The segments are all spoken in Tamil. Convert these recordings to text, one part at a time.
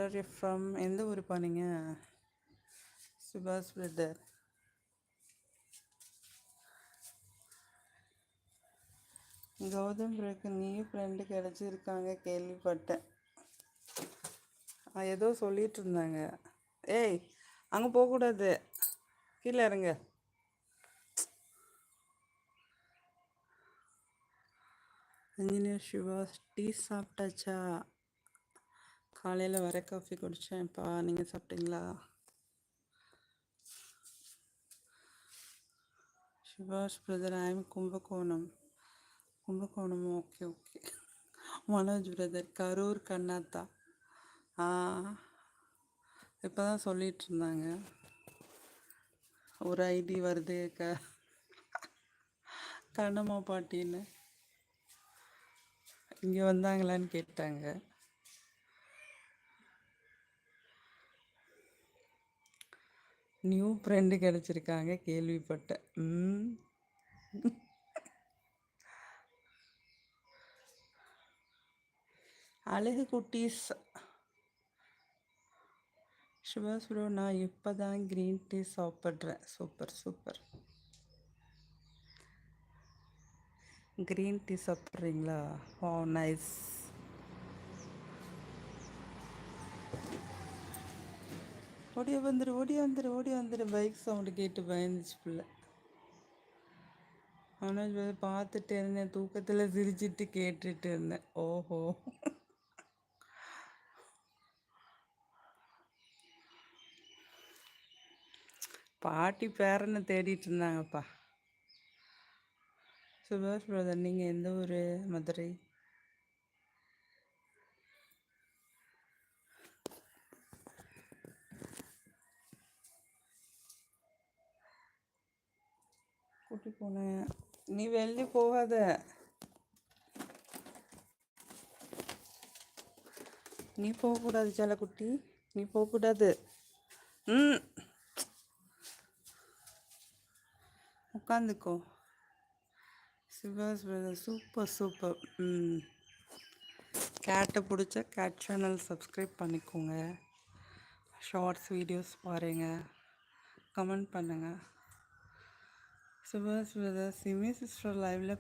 Are you from? எந்த ஊருப்பா நீங்கள்? சுபாஷ் பிரதர். கௌதம் பிறகு நியூ ஃப்ரெண்டு கிடச்சிருக்காங்க கேள்விப்பட்டேன். ஏதோ சொல்லிட்டு இருந்தாங்க. ஏய், அங்கே போகக்கூடாது, கீழே இறங்க. இன்ஜினியர் சிவா, டீ சாப்பிட்டாச்சா? காலையில் வர காஃபி குடித்தேன்ப்பா, நீங்கள் சாப்பிட்டீங்களா? சுபாஷ் brother, I'm Kumbakonam. Kumbakonam, okay okay. Manoj brother, Karur கண்ணாத்தா. இப்போ தான் சொல்லிட்டு இருந்தாங்க, ஒரு ஐடி வருது கண்ணம்மா பாட்டின்னு. இங்கே வந்தாங்களான்னு கேட்டாங்க. நியூ ஃப்ரெண்டு கிடச்சிருக்காங்க கேள்விப்பட்டேன். அழகு குட்டீஸ். சுபாஷ் ப்ரோ, நான் இப்போ தான் க்ரீன் டீ சாப்பிட்றேன். Super super. க்ரீன் டீ சாப்பிட்றீங்களா? ஓ நைஸ். ஓடி வந்துரு. பைக் சவுண்டு கேட்டு பயந்துச்சு பிள்ளை. ஆனால் பார்த்துட்டு இருந்தேன், தூக்கத்தில் சிரிச்சிட்டு கேட்டுட்டு இருந்தேன். ஓஹோ. பாட்டி பேரனை தேடிட்டு இருந்தாங்கப்பா. சுபாஷ் பிரதர், நீங்கள் எந்த ஊர்? மதுரை. கூட்டி போனேன். நீ வெளியே போகாத. நீ போகக்கூடாது செல்லக்குட்டி, நீ போகக்கூடாது. உட்காந்துக்கோ. சுபாஷ் பிரதர், சூப்பர் சூப்பர். கேட்டை பிடிச்ச கேட் சேனல் சப்ஸ்கிரைப் பண்ணிக்கோங்க. ஷார்ட்ஸ் வீடியோஸ் பாருங்கள், கமெண்ட் பண்ணுங்கள். சுபாஷ் பிரதர், சிமி சிஸ்டர் லைவில்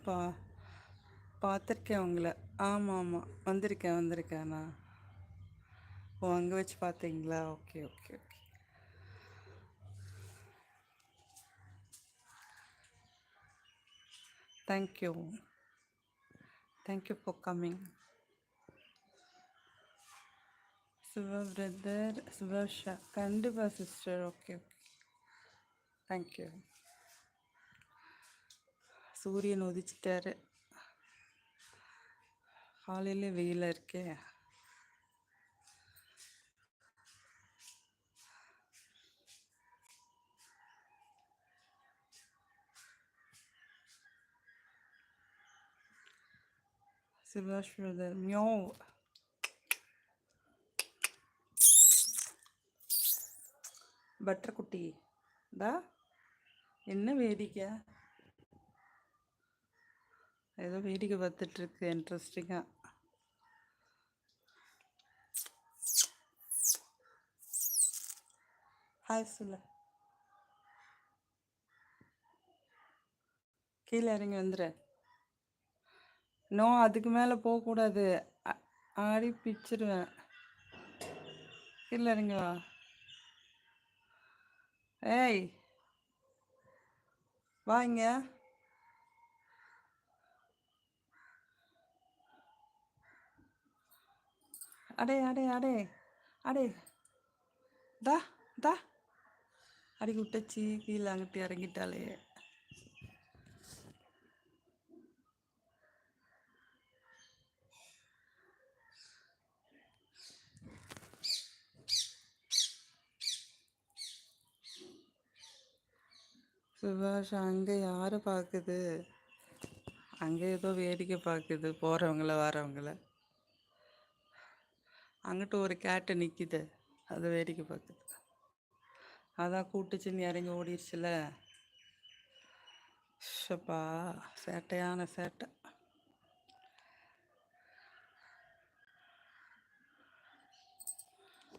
பார்த்துருக்கேன் உங்களை. ஆமாம் வந்திருக்கேன் நான். ஓ, அங்கே வச்சு பார்த்தீங்களா? Okay okay okay. Thank you for coming. Subha brother, சுபாஷா, கண்டிப்பாக சிஸ்டர். Okay okay, thank you. சூரியன் உதிச்சிட்டாரு, காலையில் வெயிலாக இருக்கே. சுபாஷ் பிரதர், மியாவ். பட்டர் குட்டி டா, என்ன வேடிக்கை? ஏதோ வேடிக்கை பார்த்துட்ருக்கு இன்ட்ரெஸ்டிங்காக. ஹாய் சொல்ல. கீழே இறங்கி வந்துடு. நோ, அதுக்கு மேலே போகக்கூடாது, ஆடி பிச்சிருவேன். கீழே இறங்கி வா. ஏய் வாங்க. அடே தா அடி விட்டச்சி, கீழே அங்கிட்டு இறங்கிட்டாலே. சுபாஷ், அங்கே யாரை பார்க்குது? அங்கே ஏதோ வேடிக்கை பார்க்குது, போகிறவங்கள வரவங்கள. அங்கிட்ட ஒரு கேட்டு நிற்கிது, அதை வேடிக்கை பார்க்குது. அதான் கூட்டுச்சின்னு இறங்கி ஓடிடுச்சுல. ஷப்பா, சேட்டையான சேட்டை.